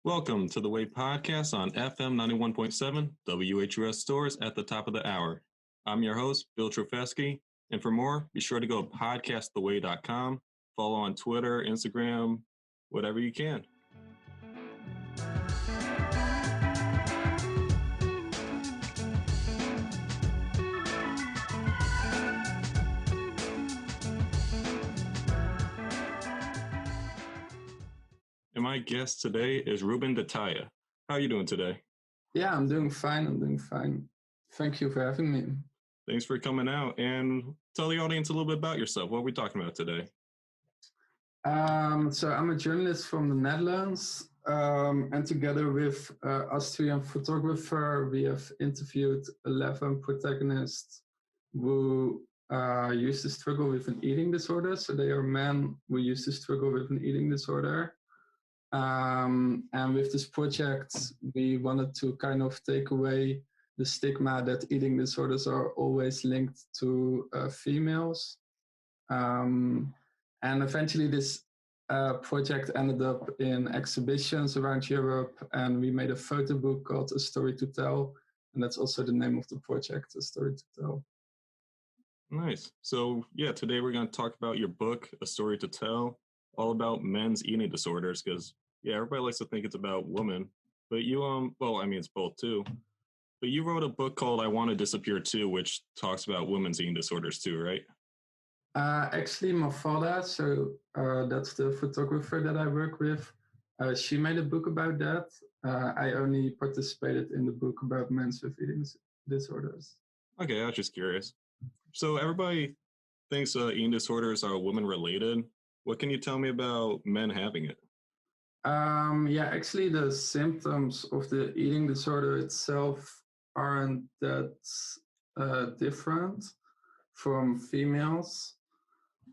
Welcome to the Way Podcast on FM 91.7 WHUS stores at the top of the hour. I'm your host, Bill Trofesky, and for more, be sure to go to podcasttheway.com, follow on Twitter, Instagram, whatever you can. And my guest today is Ruben de Theije. How are you doing today? Yeah, I'm doing fine. Thank you for having me. Thanks for coming out, and tell the audience a little bit about yourself. What are we talking about today? So I'm a journalist from the Netherlands, and together with A Stroy photographer, we have interviewed 11 protagonists who used to struggle with an eating disorder. So they are men who used to struggle with an eating disorder. And with this project, we wanted to kind of take away the stigma that eating disorders are always linked to females. And eventually this project ended up in exhibitions around Europe, and we made a photo book called A Story to Tell. And that's also the name of the project, A Story to Tell. Nice. So yeah, today we're going to talk about your book, A Story to Tell, all about men's eating disorders, because yeah, everybody likes to think it's about women, but you, well, I mean, it's both too, but you wrote a book called I Want to Disappear Too, which talks about women's eating disorders too, right? Actually, Mafalda, so that's the photographer that I work with. She made a book about that. I only participated in the book about men with eating disorders. Okay, I was just curious. So everybody thinks eating disorders are women related. What can you tell me about men having it? Yeah, actually, the symptoms of the eating disorder itself aren't that different from females.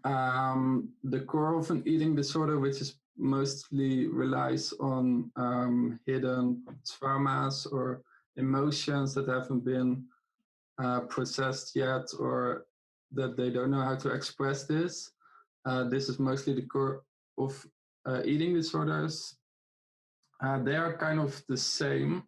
The core of an eating disorder, which is mostly relies on hidden traumas or emotions that haven't been processed yet, or that they don't know how to express this. This is mostly the core of eating disorders. They are kind of the same.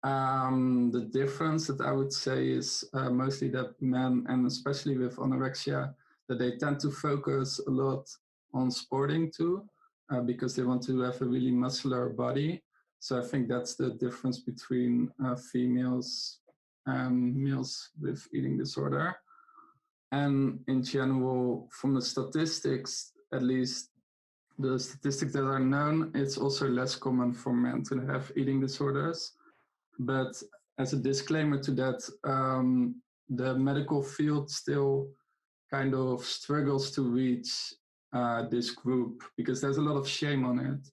The difference that I would say is mostly that men, and especially with anorexia, that they tend to focus a lot on sporting too, because they want to have a really muscular body. So I think that's the difference between females and males with eating disorder. And in general, from the statistics, at least the statistics that are known, it's also less common for men to have eating disorders. But as a disclaimer to that, the medical field still kind of struggles to reach this group because there's a lot of shame on it.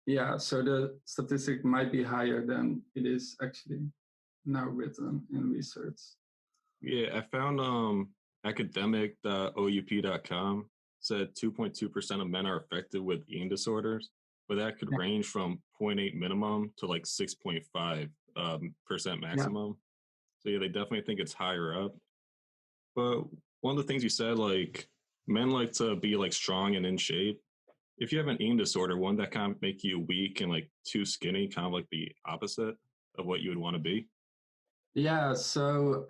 Yeah, so the statistic might be higher than it is actually now written in research. Yeah, I found academic.oup.com said 2.2% of men are affected with eating disorders, but that could range from 0.8 minimum to like 6.5% maximum. So yeah, they definitely think it's higher up. But one of the things you said, like men like to be like strong and in shape. If you have an eating disorder, wouldn't that kind of make you weak and like too skinny, kind of like the opposite of what you would want to be? Yeah, so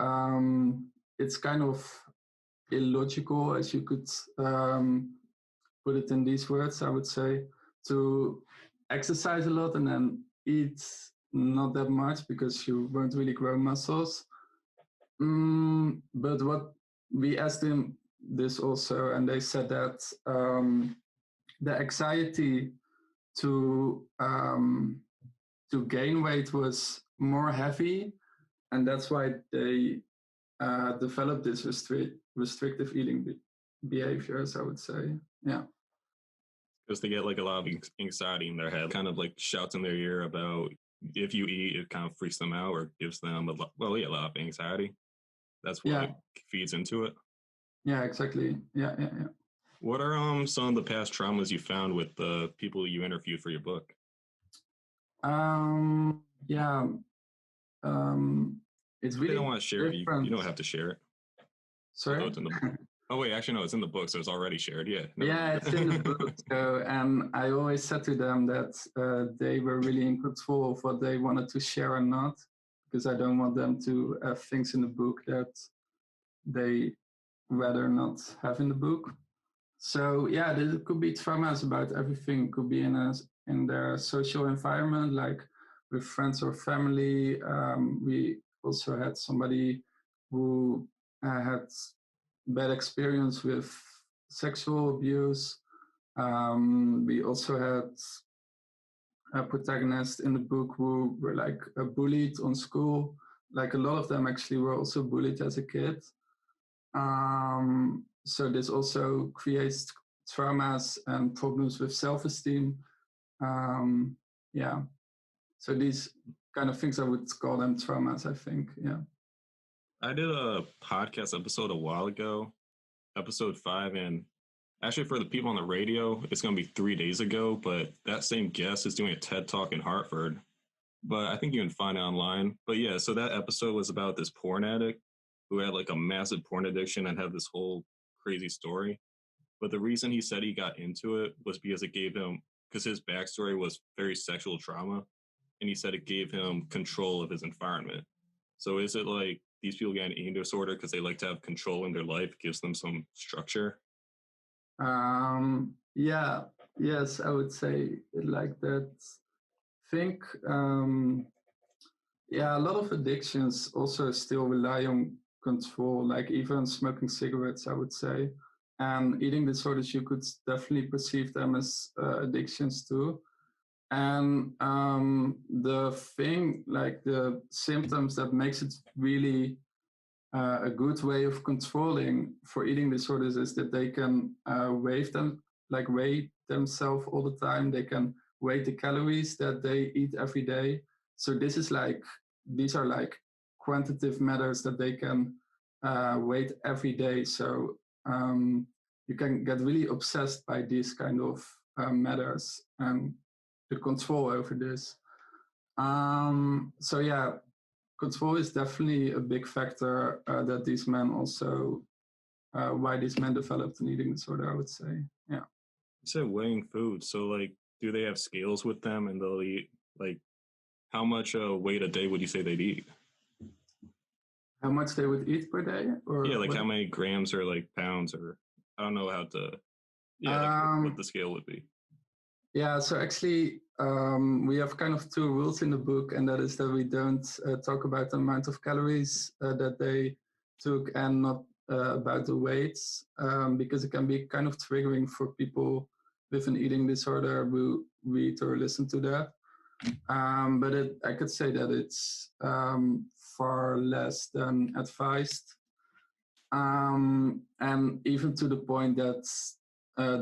it's kind of illogical, as you could put it in these words, I would say, to exercise a lot and then eat not that much because you won't really grow muscles. But what we asked them this also, and they said that the anxiety to gain weight was more heavy, and that's why they developed this restrictive eating behaviors, I would say. Yeah. Because they get like a lot of anxiety in their head, kind of like shouts in their ear about if you eat, it kind of freaks them out or gives them a lot of anxiety. That's what it feeds into it. Yeah, exactly. Yeah. What are some of the past traumas you found with the people you interviewed for your book? It's really. They don't want to share it. You don't have to share it. Sorry. Oh wait, actually no, it's in the book, so it's already shared. Yeah, never Yeah, mind. it's in the book. So, and I always said to them that they were really in control of what they wanted to share or not, because I don't want them to have things in the book that they rather not have in the book. So yeah, there could be traumas about everything. It could be in their social environment, like with friends or family. We also had somebody who had bad experience with sexual abuse. We also had a protagonist in the book who were like bullied on school. Like a lot of them actually were also bullied as a kid. So this also creates traumas and problems with self-esteem. Um, yeah. So these kind of things I would call them traumas, I think. Yeah. I did a podcast episode a while ago, episode 5, and actually for the people on the radio, it's going to be 3 days ago. But that same guest is doing a TED talk in Hartford. But I think you can find it online. But yeah, so that episode was about this porn addict who had like a massive porn addiction and had this whole crazy story. But the reason he said he got into it was because it gave him, because his backstory was very sexual trauma, and he said it gave him control of his environment. So is it like these people get an eating disorder because they like to have control in their life, gives them some structure? Yeah. Yes, I would say it like that. Think yeah, a lot of addictions also still rely on control, like even smoking cigarettes, I would say. And eating disorders, you could definitely perceive them as addictions too. And the thing, like the symptoms that makes it really a good way of controlling for eating disorders is that they can weigh themselves all the time. They can weigh the calories that they eat every day. So these are like quantitative matters that they can weight every day. So you can get really obsessed by these kind of matters and the control over this. So yeah, control is definitely a big factor that these men also why these men developed an eating disorder, I would say. Yeah. You said weighing food. So like, do they have scales with them and they'll eat like how much weight a day would you say they'd eat? How much they would eat per day, Yeah, or like what? how many grams or like pounds or I don't know how to. Yeah, like what Um, the scale would be. yeah. So actually, we have kind of two rules in the book, and that is that we don't talk about the amount of calories that they took, and not about the weights, because it can be kind of triggering for people with an eating disorder who read or listen to that. But I could say that it's far less than advised. And even to the point that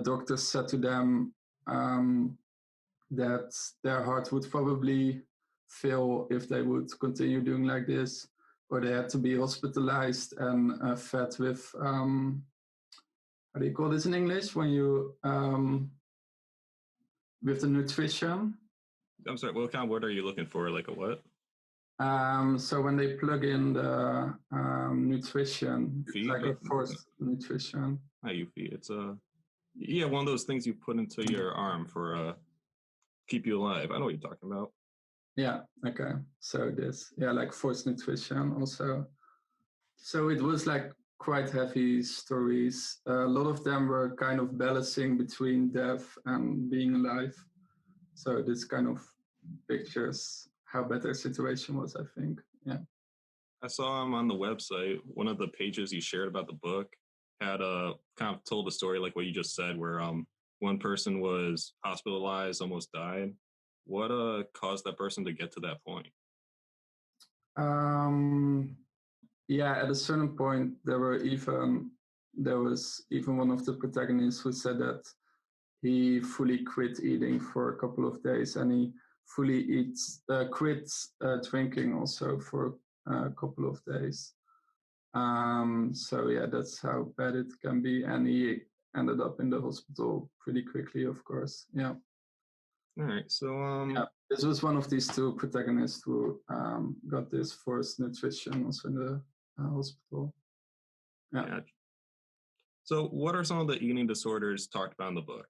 doctors said to them that their heart would probably fail if they would continue doing like this, or they had to be hospitalized and fed with, how do you call this in English? When you, with the nutrition. I'm sorry, what kind of word are you looking for? Like a what? So when they plug in the nutrition, it's Feed? like a forced nutrition. Not you feed. It's yeah, one of those things you put into your arm for keep you alive. I know what you're talking about. Yeah, okay. So this, yeah, like forced nutrition also. So it was like quite heavy stories. A lot of them were kind of balancing between death and being alive. So this kind of pictures how bad their situation was, I think. Yeah. I saw him on the website. One of the pages you shared about the book had kind of told a story like what you just said, where one person was hospitalized, almost died. What caused that person to get to that point? Um, yeah, at a certain point, there was even one of the protagonists who said that he fully quit eating for a couple of days, and he quit drinking also for a couple of days. So yeah, that's how bad it can be, and he ended up in the hospital pretty quickly, of course. Yeah. All right, so Yeah, this was one of these two protagonists who got this forced nutrition also in the hospital. Yeah. yeah, So, what are some of the eating disorders talked about in the book?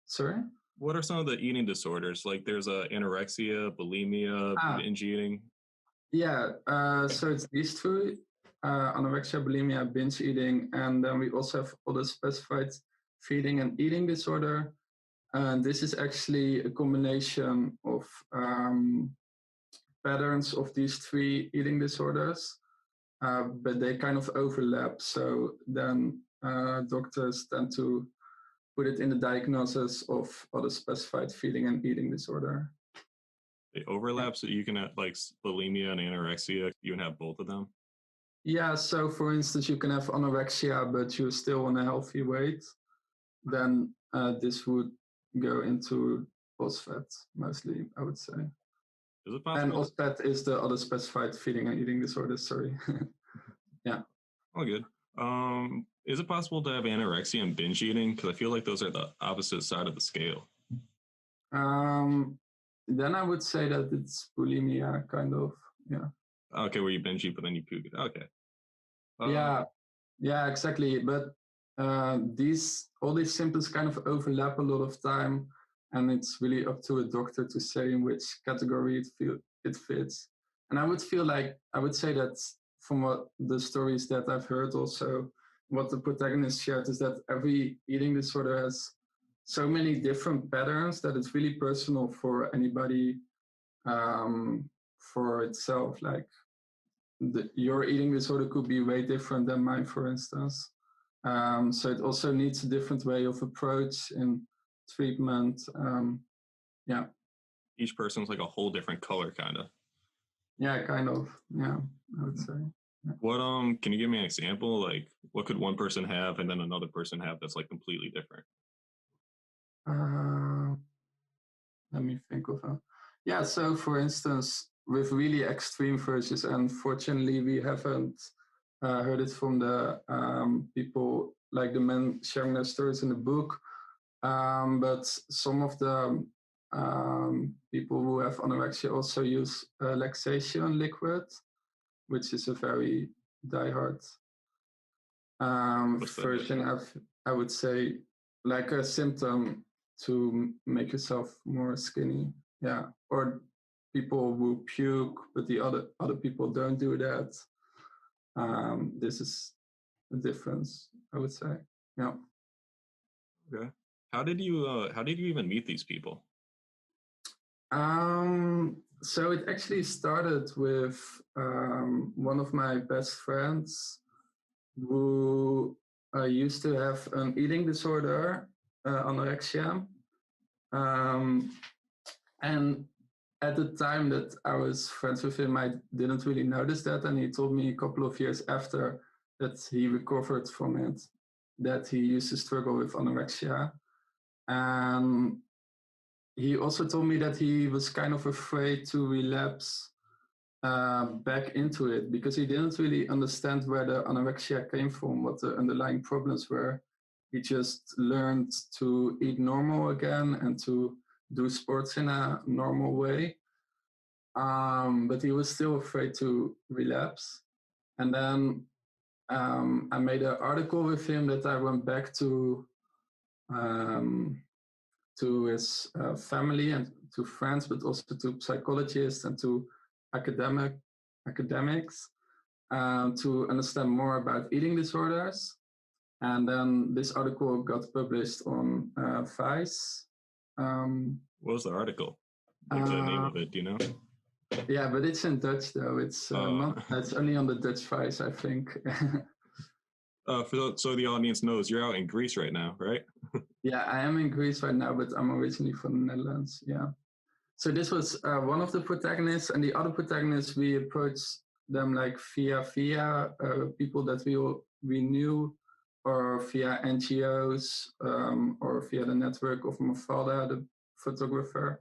Sorry? What are some of the eating disorders? Like, there's anorexia, bulimia, Ah, binge eating. yeah. So it's these two, anorexia, bulimia, binge eating, and then we also have other specified feeding and eating disorder. And this is actually a combination of patterns of these three eating disorders, but they kind of overlap. So then doctors tend to put it in the diagnosis of other specified feeding and eating disorder. They Yeah. overlap, so you can have like bulimia and anorexia. You can have both of them. Yeah, so for instance, you can have anorexia, but you're still on a healthy weight. Then this would go into OSFET mostly, I would say. Is it And possible? OSFET is the other specified feeding and eating disorder, sorry. Yeah. Oh, good. Is it possible to have anorexia and binge eating? Because I feel like those are the opposite side of the scale. Um, then I would say that it's bulimia, kind of. Yeah. Okay, where you binge eat, but then you puke it. Okay. Yeah, yeah, exactly. But these all these symptoms kind of overlap a lot of time, and it's really up to a doctor to say in which category it fits. And I would say that from what the stories that I've heard, also what the protagonist shared is that every eating disorder has so many different patterns that it's really personal for anybody for itself. Like your eating disorder could be way different than mine, for instance. So it also needs a different way of approach in treatment. Yeah, Each person's like a whole different color, kind of. yeah, kind of. Yeah, I would say. Yeah. What can you give me an example? Like, what could one person have and then another person have that's like completely different? Uh, Let me think of a. Yeah, so for instance, with really extreme versions, unfortunately, we haven't heard it from the people like the men sharing their stories in the book. But some of the people who have anorexia also use laxation liquid, which is a very diehard What's that? version of, I would say, like a symptom to make yourself more skinny. Yeah, or people who puke, but the other people don't do that. This is the difference, I would say. Yeah. Okay. How did you even meet these people? So it actually started with one of my best friends who used to have an eating disorder, anorexia. Um, and at the time that I was friends with him, I didn't really notice that. And he told me a couple of years after that he recovered from it, that he used to struggle with anorexia. And he also told me that he was kind of afraid to relapse back into it because he didn't really understand where the anorexia came from, what the underlying problems were. He just learned to eat normal again and to do sports in a normal way. But he was still afraid to relapse. And then I made an article with him that I went back um, to his family and to friends, but also to psychologists and to academics to understand more about eating disorders. And then this article got published on Vice. What was the article? Like the name uh, of it? Do you know? yeah, but it's in Dutch though. It's Uh, not. It's only on the Dutch Vice, I think. so the audience knows you're out in Greece right now, right? Yeah, I am in Greece right now, but I'm originally from the Netherlands. Yeah. So this was one of the protagonists, and the other protagonists we approached them like via people that we knew, or via NGOs, or via the network of Mafalda, the photographer.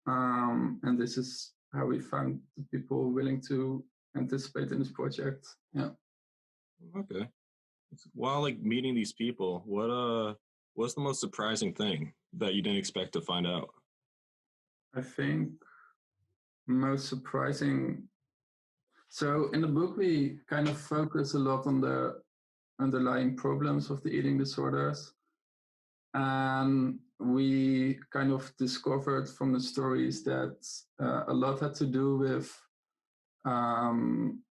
And this is how we found the people willing to anticipate in this project. Yeah. Okay. While like meeting these people, what's the most surprising thing that you didn't expect to find out? I think most surprising. So in the book, we kind of focus a lot on the underlying problems of the eating disorders. And we kind of discovered from the stories that a lot had to do with um,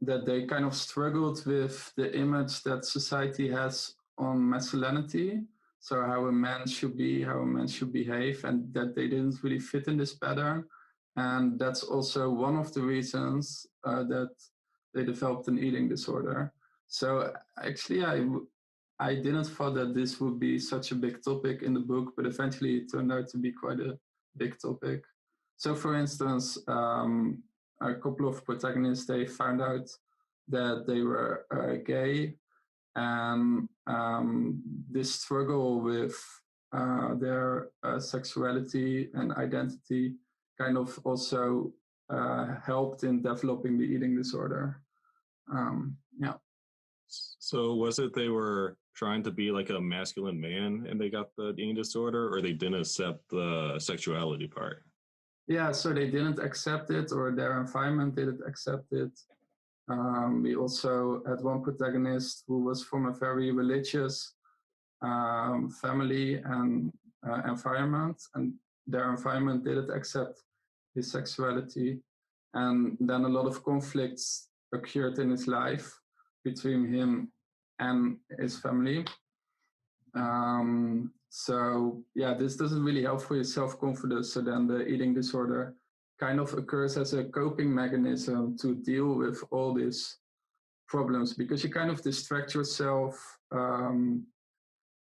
that they kind of struggled with the image that society has on masculinity. So how a man should be, how a man should behave, and that they didn't really fit in this pattern. And that's also one of the reasons that they developed an eating disorder. So actually, I didn't thought that this would be such a big topic in the book, but eventually it turned out to be quite a big topic. So, for instance, a couple of protagonists, they found out that they were gay, and this struggle with their sexuality and identity kind of also helped in developing the eating disorder. Yeah. So was it they were trying to be like a masculine man and they got the eating disorder, or they didn't accept the sexuality part? Yeah, so they didn't accept it, or their environment didn't accept it. We also had one protagonist who was from a very religious family and environment, and their environment didn't accept his sexuality. And then a lot of conflicts occurred in his life between him and his family. So yeah, this doesn't really help for your self-confidence. So then the eating disorder kind of occurs as a coping mechanism to deal with all these problems, because you kind of distract yourself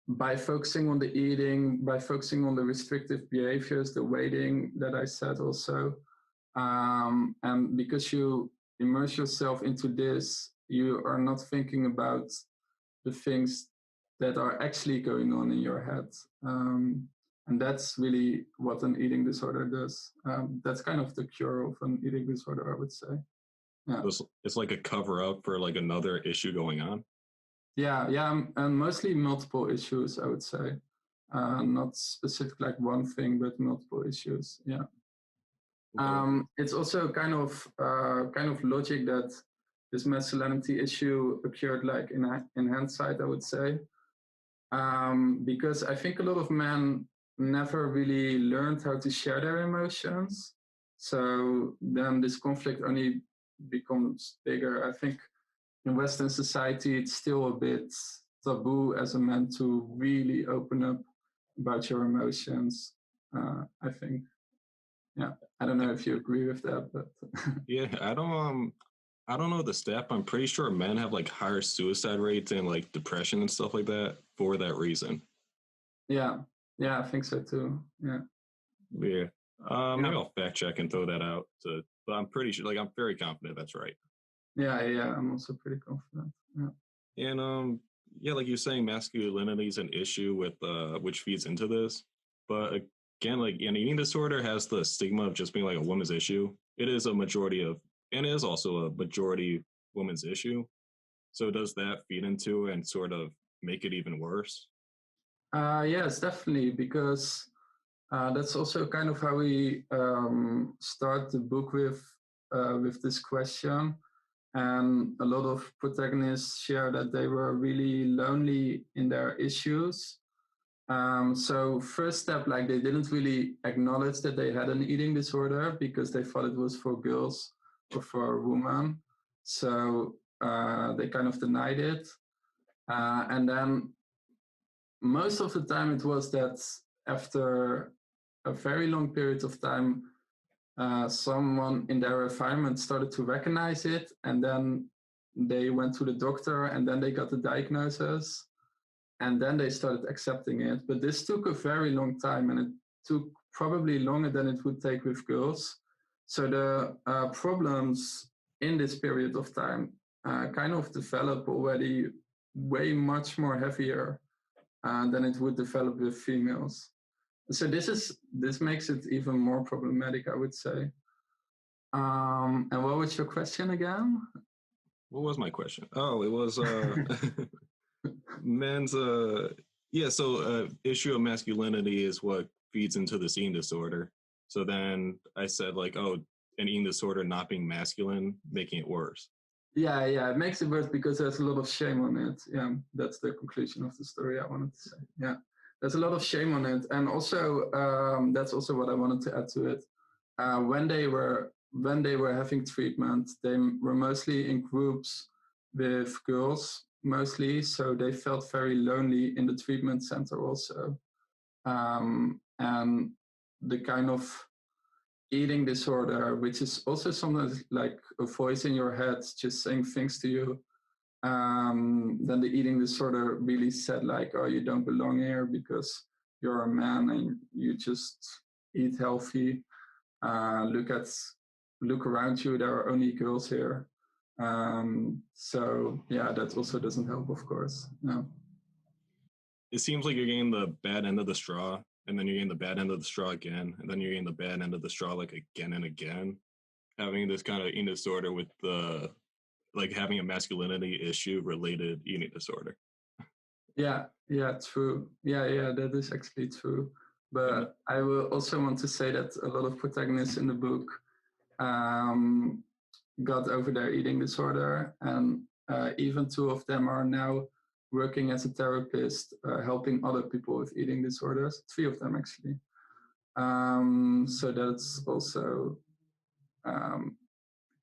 by focusing on the eating, by focusing on the restrictive behaviors, the waiting that I said also. And because you immerse yourself into this, you are not thinking about the things that are actually going on in your head. And that's really what an eating disorder does. That's kind of the cure of an eating disorder, I would say. Yeah. It's like a cover up for like another issue going on. Yeah, and mostly multiple issues, I would say. Not specific like one thing, but multiple issues. Yeah. Okay. It's also kind of logic that this masculinity issue occurred like in hindsight, I would say, because I think a lot of men never really learned how to share their emotions. So then this conflict only becomes bigger. I think in Western society, it's still a bit taboo as a man to really open up about your emotions. I think, yeah. I don't know if you agree with that, but Yeah, I don't know the stat, but I'm pretty sure men have like higher suicide rates and like depression and stuff like that for that reason. yeah, I think so too. Yeah, Yeah. yeah, Maybe I'll fact check and throw that out to, but I'm pretty sure, like, I'm very confident that's right. yeah. I'm also pretty confident. Yeah. And yeah, like you're saying, masculinity is an issue with which feeds into this. But again, like an eating disorder has the stigma of just being like a woman's issue. It is a majority of, and it is also a majority woman's issue. So does that feed into and sort of make it even worse? Yes, definitely, because that's also kind of how we start the book with this question. And a lot of protagonists share that they were really lonely in their issues. So first step, like they didn't really acknowledge that they had an eating disorder because they thought it was for girls or for women. So they kind of denied it. And then most of the time it was that after a very long period of time, someone in their environment started to recognize it, and then they went to the doctor, and then they got the diagnosis, and then they started accepting it. But this took a very long time, and it took probably longer than it would take with girls. So the problems in this period of time kind of develop already way much more heavier than it would develop with females. So this makes it even more problematic, I would say. And what was your question again? What was my question? Oh, it was men's yeah, so issue of masculinity is what feeds into the eating disorder. So then I said like, oh, an eating disorder not being masculine, making it worse. Yeah, it makes it worse because there's a lot of shame on it. Yeah, that's the conclusion of the story I wanted to say. Yeah, there's a lot of shame on it, and also that's also what I wanted to add to it. When they were having treatment, they were mostly in groups with girls mostly, so they felt very lonely in the treatment center also. And the kind of eating disorder, which is also sometimes like a voice in your head just saying things to you. Then the eating disorder really said like, oh, you don't belong here because you're a man and you just eat healthy. Look around you, there are only girls here. So yeah, that also doesn't help, of course. No. It seems like you're getting the bad end of the straw, and then you're getting the bad end of the straw again, and then you're getting the bad end of the straw like again and again. Having this kind of eating disorder with the like having a masculinity issue related eating disorder. Yeah, true. Yeah, that is actually true. And But I will also want to say that a lot of protagonists in the book um, got over their eating disorder, and even two of them are now working as a therapist, helping other people with eating disorders. Three of them actually. So that's also um,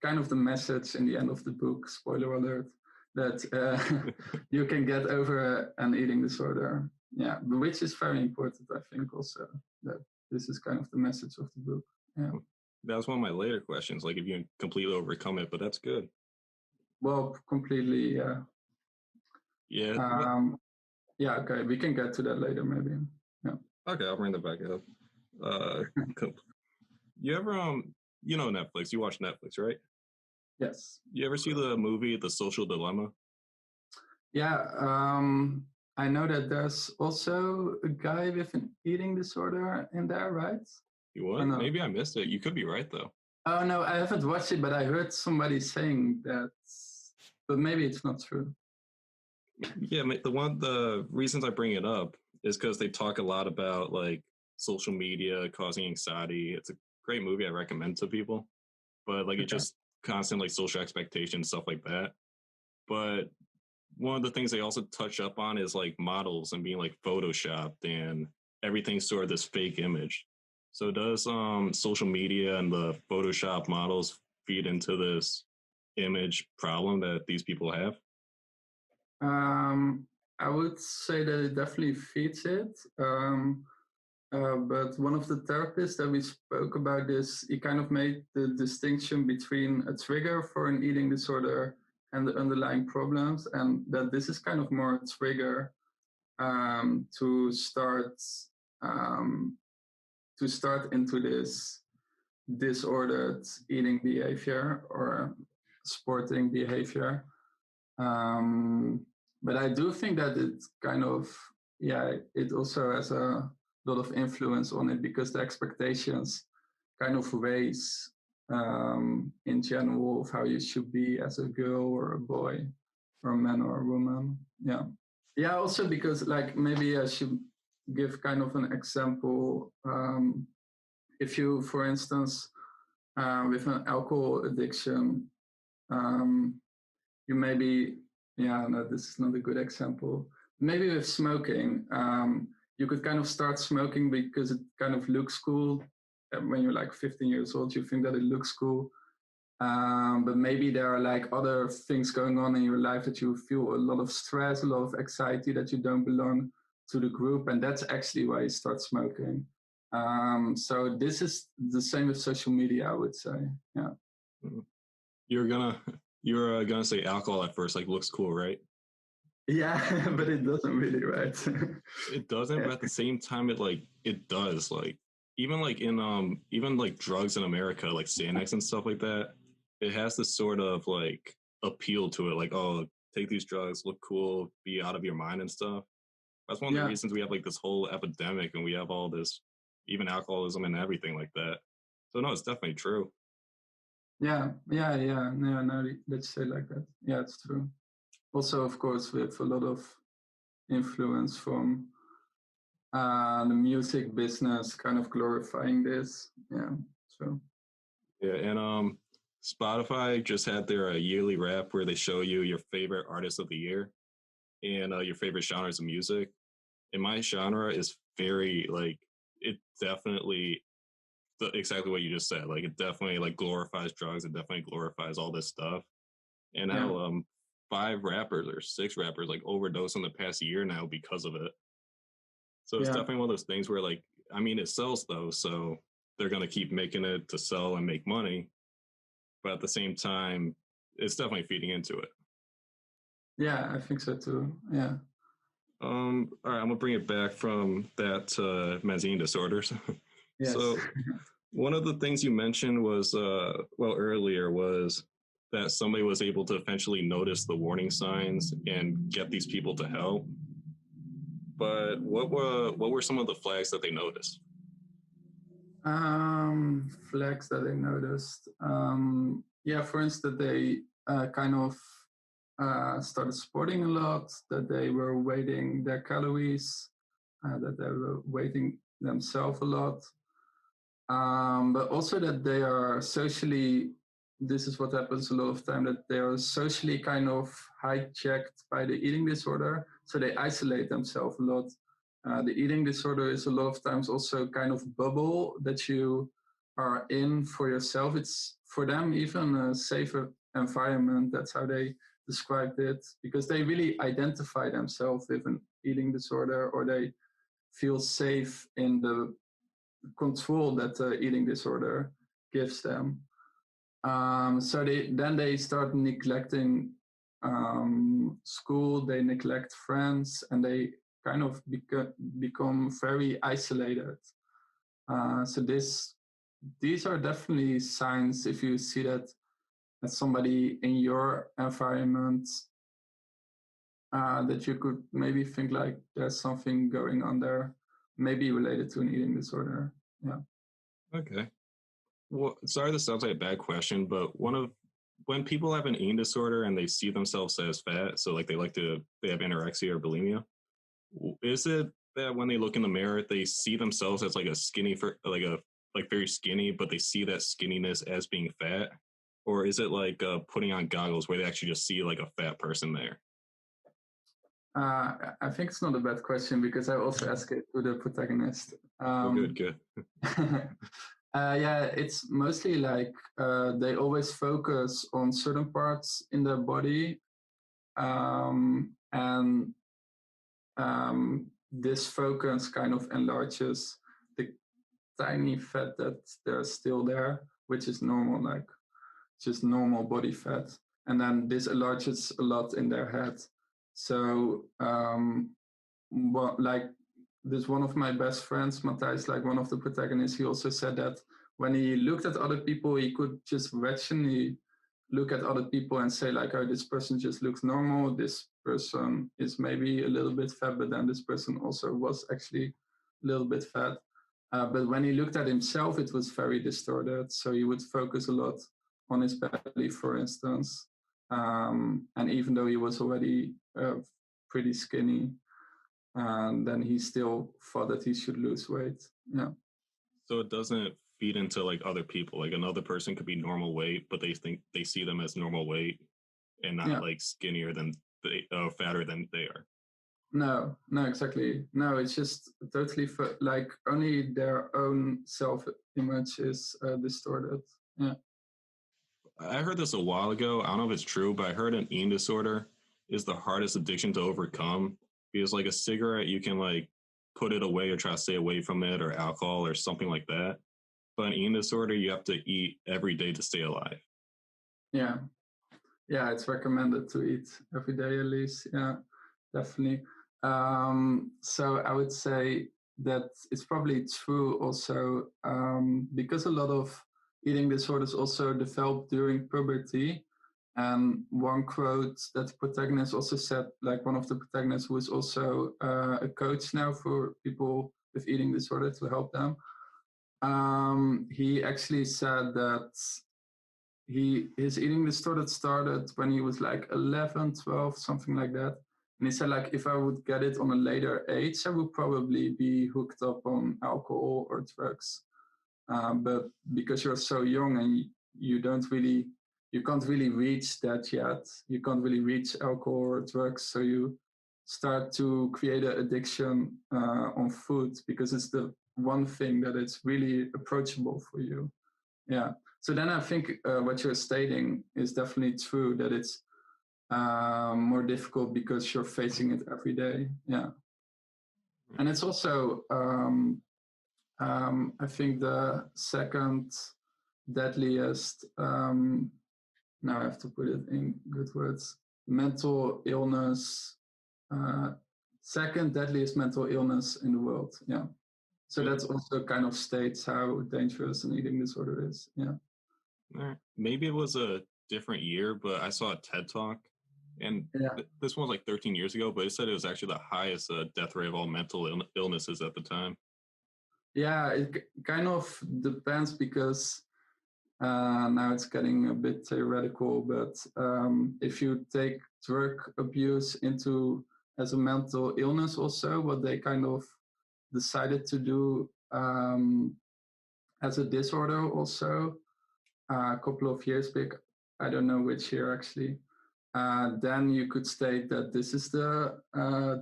kind of the message in the end of the book. Spoiler alert: that you can get over an eating disorder. Yeah, which is very important, I think. Also, that this is kind of the message of the book. Yeah. that was one of my later questions, like if you can completely overcome it, but that's good. Well, completely. Yeah. Yeah. Yeah. Okay, we can get to that later, maybe. Yeah. Okay, I'll bring that back up. Uh, you ever you know Netflix? You watch Netflix, right? Yes. You ever see the movie The Social Dilemma? Yeah. I know that there's also a guy with an eating disorder in there, right? You Or what? no? Maybe I missed it. You could be right though. Oh no, I haven't watched it, but I heard somebody saying that. But maybe it's not true. Yeah, the reasons I bring it up is because they talk a lot about like social media causing anxiety. It's a great movie. I recommend to people, but like it Okay. just constant like social expectations, stuff like that. But one of the things they also touch up on is like models and being like photoshopped and everything's sort of this fake image. So does social media and the Photoshop models feed into this image problem that these people have? Um, I would say that it definitely feeds it. But one of the therapists that we spoke about this, he kind of made the distinction between a trigger for an eating disorder and the underlying problems, and that this is kind of more a trigger to um, start into this disordered eating behavior or sporting behavior. Um, but I do think that it kind of, yeah, it also has a lot of influence on it because the expectations kind of raise in general of how you should be as a girl or a boy or a man or a woman. Yeah. Yeah, also because like maybe I should give kind of an example. If you, for instance, with an alcohol addiction, um, you maybe, yeah, no, this is not a good example. Maybe with smoking, you could kind of start smoking because it kind of looks cool. When you're like 15 years old, you think that it looks cool. But maybe there are like other things going on in your life that you feel a lot of stress, a lot of anxiety that you don't belong to the group. And that's actually why you start smoking. So this is the same with social media, I would say. Yeah. You're gonna you're gonna say alcohol at first, like looks cool, right? Yeah, but it doesn't really, right? It doesn't, Yeah. but at the same time, it does. Like even like in even like drugs in America, like Xanax and stuff like that, it has this sort of like appeal to it. Like, oh, take these drugs, look cool, be out of your mind and stuff. That's one of the Yeah, reasons we have like this whole epidemic and we have all this, even alcoholism and everything like that. So no, it's definitely true. yeah. No, let's say like that. Yeah, it's true. Also, of course, we have a lot of influence from the music business, kind of glorifying this. Yeah, so Yeah, and Spotify just had their yearly wrap where they show you your favorite artists of the year and your favorite genres of music. And my genre is very like it definitely exactly what you just said. Like it definitely like glorifies drugs. It definitely glorifies all this stuff. And Yeah, now five rappers or six rappers like overdose in the past year now because of it. So it's yeah, definitely one of those things where like I mean it sells though, so they're gonna keep making it to sell and make money. But at the same time, it's definitely feeding into it. yeah. I think so too. Yeah. All right, I'm gonna bring it back from that to Mazine disorders. Yes. So one of the things you mentioned was well earlier was that somebody was able to eventually notice the warning signs and get these people to help. But what were some of the flags that they noticed? Flags that I noticed. Yeah, for instance, they kind of started sporting a lot, that they were weighting their calories, that they were weighting themselves a lot, but also that they are socially, this is what happens a lot of time, that they are socially kind of hijacked by the eating disorder, so they isolate themselves a lot. The eating disorder is a lot of times also kind of bubble that you are in for yourself. It's for them even a safer environment. That's how they described it, because they really identify themselves with an eating disorder, or they feel safe in the control that the eating disorder gives them. So they start neglecting school, they neglect friends, and they kind of become very isolated. So these are definitely signs if you see that as somebody in your environment, that you could maybe think like there's something going on there, maybe related to an eating disorder. Yeah. Okay. Well, sorry, this sounds like a bad question, but one of when people have an eating disorder and they see themselves as fat, so like they have anorexia or bulimia, is it that when they look in the mirror, they see themselves as like a skinny for like very skinny, but they see that skinniness as being fat, or is it like putting on goggles where they actually just see like a fat person there? I think it's not a bad question because I also asked it to the protagonist. Oh, good, good. Yeah, it's mostly like they always focus on certain parts in their body, and this focus kind of enlarges the tiny fat that there's still there, which is normal, like just normal body fat. And then this enlarges a lot in their head. So, like this one of my best friends, Matthijs, like one of the protagonists, he also said that when he looked at other people, he could just rationally look at other people and say like, oh, this person just looks normal. This person is maybe a little bit fat, but then this person also was actually a little bit fat. But when he looked at himself, it was very distorted. So he would focus a lot on his belly, for instance. And even though he was already pretty skinny, and then he still thought that he should lose weight. Yeah. So it doesn't feed into like other people. Like another person could be normal weight, but they think they see them as normal weight and not Yeah. like skinnier than they, fatter than they are. No, no, exactly. No, it's just totally like only their own self image is distorted. Yeah. I heard this a while ago. I don't know if it's true, but I heard an eating disorder is the hardest addiction to overcome because like a cigarette, you can like put it away or try to stay away from it, or alcohol or something like that. But an eating disorder, you have to eat every day to stay alive. Yeah. Yeah. It's recommended to eat every day at least. Yeah, definitely. So I would say that it's probably true also, because a lot of eating disorders also develop during puberty. And one quote that the protagonist also said, like one of the protagonists who is also a coach now for people with eating disorder to help them, he actually said that his eating disorder started when he was like 11, 12, something like that. And he said like if I would get it on a later age, I would probably be hooked up on alcohol or drugs. But because you're so young and you don't really you can't really reach that yet. You can't really reach alcohol or drugs, so you start to create an addiction on food because it's the one thing that it's really approachable for you. Yeah. So then I think what you're stating is definitely true, that it's more difficult because you're facing it every day. Yeah. And it's also, I think, the second deadliest, now I have to put it in good words, mental illness, uh, second deadliest mental illness in the world. Yeah. So Really? that's also kind of states how dangerous an eating disorder is. Yeah. Maybe it was a different year, but I saw a TED talk, and Yeah. this one was like 13 years ago, but it said it was actually the highest death rate of all mental illnesses at the time. Yeah. It kind of depends because now it's getting a bit theoretical, but if you take drug abuse into as a mental illness, also what they kind of decided to do as a disorder, also a couple of years back, I don't know which year actually. Then you could state that this is the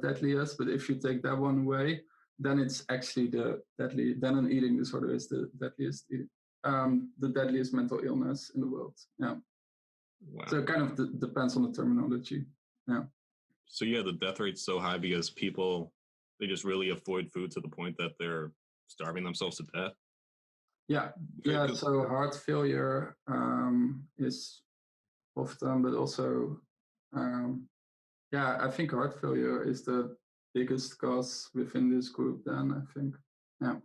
deadliest, but if you take that one away, then it's actually the deadly. Then an eating disorder is the deadliest mental illness in the world. Yeah. So Wow. it kind of depends on the terminology. Yeah. So yeah, the death rate's so high because people they just really avoid food to the point that they're starving themselves to death. Yeah. Okay, Yeah. because So heart failure is often, but also, um, yeah, I think heart failure is the biggest cause within this group. Then I think, yeah.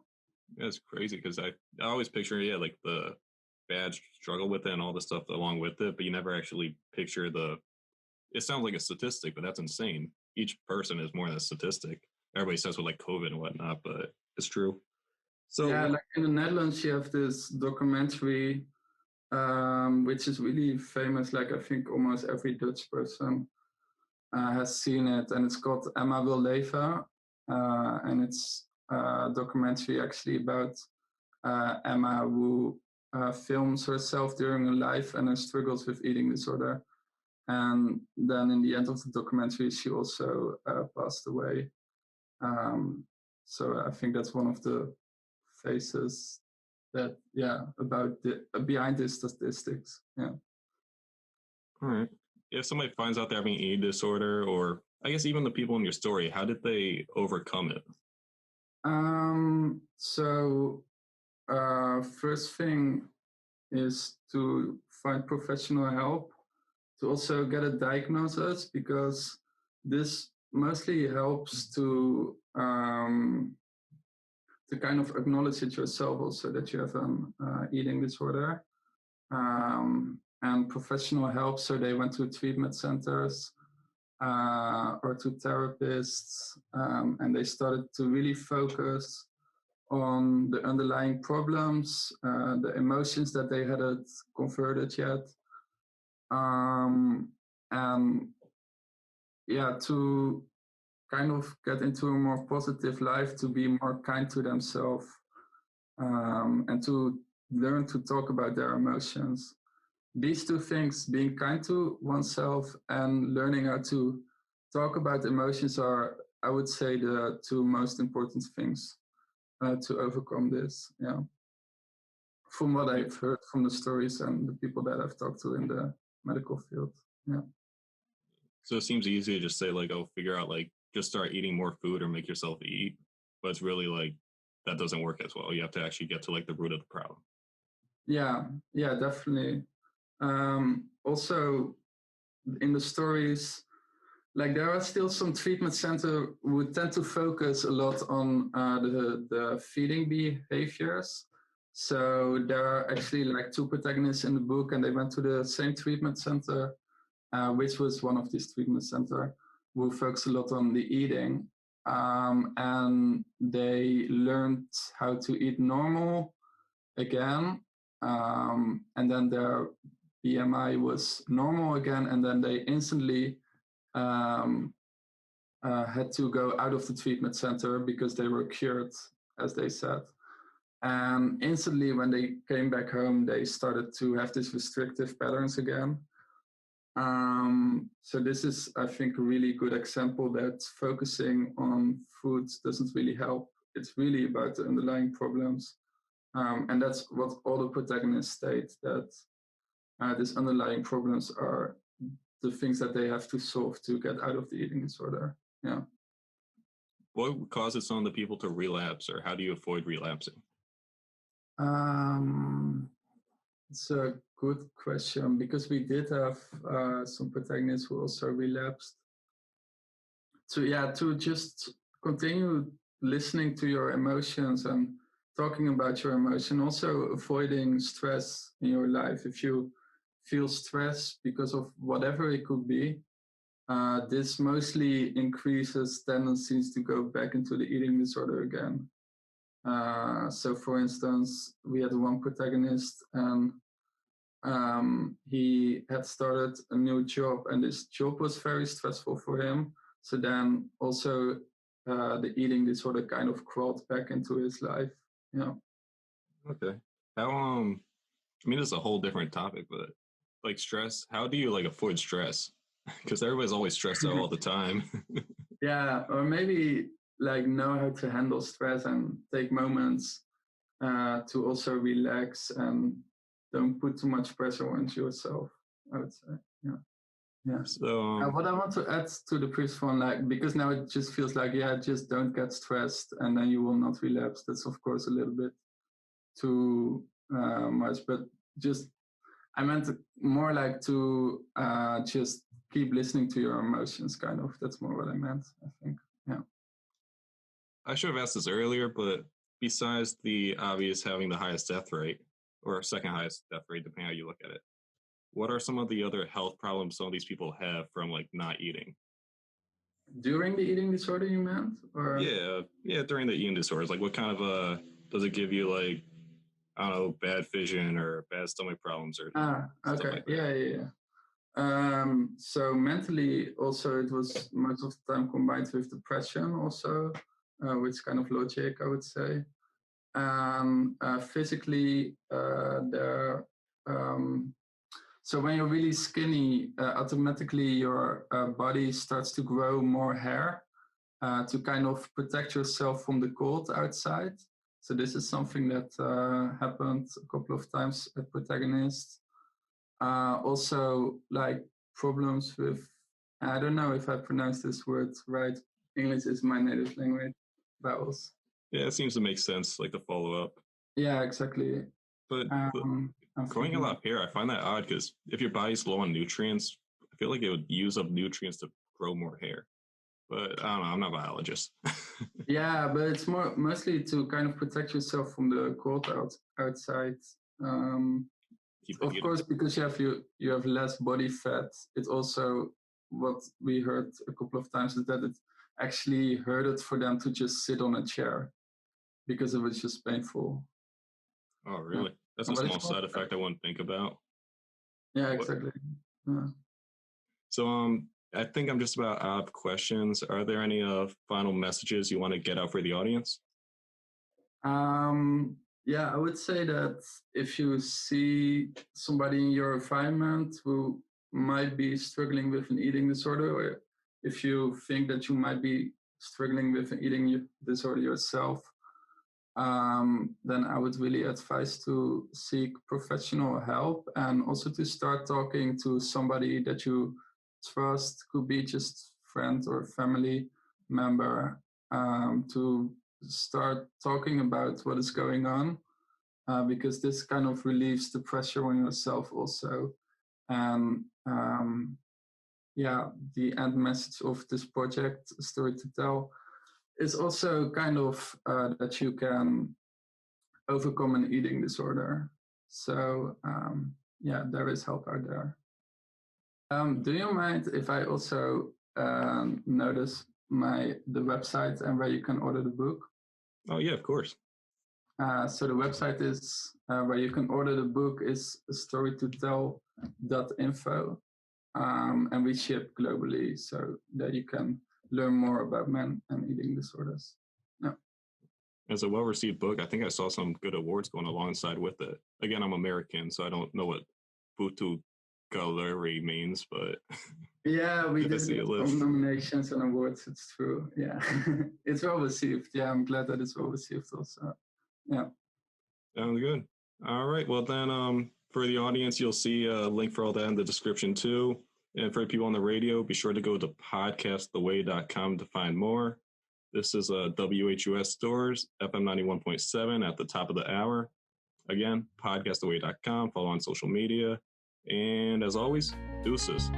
that's crazy because I always picture like the bad struggle with it and all the stuff along with it, but you never actually picture the. It sounds like a statistic, but that's insane. Each person is more than a statistic. Everybody says with like COVID and whatnot, but it's true. Yeah, So like in the Netherlands, you have this documentary, which is really famous. Like I think almost every Dutch person has seen it, and it's called Emma Wil Leven, and it's a documentary actually about Emma who films herself during her life and her struggles with eating disorder. And then in the end of the documentary, she also passed away. Um, so I think that's one of the faces that, yeah, about the behind the statistics. Yeah. all right. If somebody finds out they're having an eating disorder, or I guess even the people in your story, how did they overcome it? So first thing is to find professional help, to also get a diagnosis, because this mostly helps to kind of acknowledge it yourself also that you have an eating disorder, and professional help. So they went to treatment centers or to therapists, and they started to really focus on the underlying problems, the emotions that they hadn't converted yet, and yeah, to kind of get into a more positive life, to be more kind to themselves, and to learn to talk about their emotions. These two things, being kind to oneself and learning how to talk about emotions, are, I would say, the two most important things to overcome this. Yeah. From what I've heard from the stories and the people that I've talked to in the medical field. Yeah. So it seems easy to just say like, oh, figure out like just start eating more food or make yourself eat, but it's really like that doesn't work as well. You have to actually get to like the root of the problem. Yeah. Yeah, definitely. Also, in the stories, like there are still some treatment center who tend to focus a lot on the feeding behaviors. So there are actually like two protagonists in the book, and they went to the same treatment center, which was one of these treatment center, who focus a lot on the eating, and they learned how to eat normal again, and then their BMI was normal again, and then they instantly um, had to go out of the treatment center because they were cured, as they said. And instantly, when they came back home, they started to have these restrictive patterns again. So this is, I think, a really good example that focusing on foods doesn't really help. It's really about the underlying problems. And that's what all the protagonists state, that these underlying problems are the things that they have to solve to get out of the eating disorder. Yeah. What causes some of the people to relapse, or how do you avoid relapsing? It's a good question, because we did have some protagonists who also relapsed. So yeah, to just continue listening to your emotions and talking about your emotion, also avoiding stress in your life. If you feel stress because of whatever it could be, this mostly increases tendencies to go back into the eating disorder again. So for instance, we had one protagonist, and he had started a new job, and this job was very stressful for him. So then also the eating disorder kind of crawled back into his life. Yeah. Okay. How I mean, it's a whole different topic, but like stress, how do you like avoid stress? Because everybody's always stressed out all the time. Yeah, or maybe like know how to handle stress and take moments to also relax and don't put too much pressure onto yourself, I would say. Yeah. Yeah. So What I want to add to the previous one, like, because now it just feels like, yeah, just don't get stressed and then you will not relapse. That's of course a little bit too much, but just I meant more like to just keep listening to your emotions, kind of. That's more what I meant, I think. Yeah. I should have asked this earlier, but besides the obvious having the highest death rate, or second highest death rate, depending how you look at it, what are some of the other health problems some of these people have from like not eating? During the eating disorder, you meant, or? Yeah, during the eating disorders, like what kind of does it give you, like, I don't know, bad vision or bad stomach problems or stuff Okay, like that? yeah. So mentally, also, it was most of the time combined with depression, also, which kind of logic, I would say. Physically, there. So when you're really skinny, automatically your body starts to grow more hair to kind of protect yourself from the cold outside. So this is something that happened a couple of times at Protagonist. Also, like problems with, I don't know if I pronounce this word right. English is my native language. Vowels. Yeah, it seems to make sense, like the follow up. Yeah, exactly. But I'm growing a thinking. lot of hair, I find that odd because if your body's low on nutrients, I feel like it would use up nutrients to grow more hair. But I don't know, I'm not a biologist. Yeah, but it's mostly to kind of protect yourself from the cold outside. Um, Keep of eating. course, because you have less body fat. It's also what we heard a couple of times, is that it actually hurted for them to just sit on a chair because it was just painful. Oh, Yeah. really? That's a But small it's not. side effect I wouldn't think about. Yeah, What? exactly. Yeah. So, I think I'm just about out of questions. Are there any final messages you want to get out for the audience? Yeah, I would say that if you see somebody in your environment who might be struggling with an eating disorder, or if you think that you might be struggling with an eating disorder yourself, then I would really advise to seek professional help, and also to start talking to somebody that you trust. Could be just friend or family member, to start talking about what is going on, because this kind of relieves the pressure on yourself also. And yeah, the end message of this project, A Story to Tell, is also kind of that you can overcome an eating disorder. So yeah, there is help out there. Do you mind if I also notice the website and where you can order the book? Oh, yeah, of course. So the website is where you can order the book is storytotell.info, and we ship globally, so that you can learn more about men and eating disorders. Yeah. as a well-received book. I think I saw some good awards going alongside with it. Again, I'm American, so I don't know what Putu Gallery means, but Yeah, we I did see get a some list. nominations and awards. It's true. Yeah, it's well received. Yeah, I'm glad that it's well received also. Yeah. Sounds good. All right. Well, then, for the audience, you'll see a link for all that in the description too. And for people on the radio, be sure to go to podcasttheway.com to find more. This is WHUS Stores, FM 91.7 at the top of the hour. Again, podcasttheway.com. Follow on social media. And as always, deuces.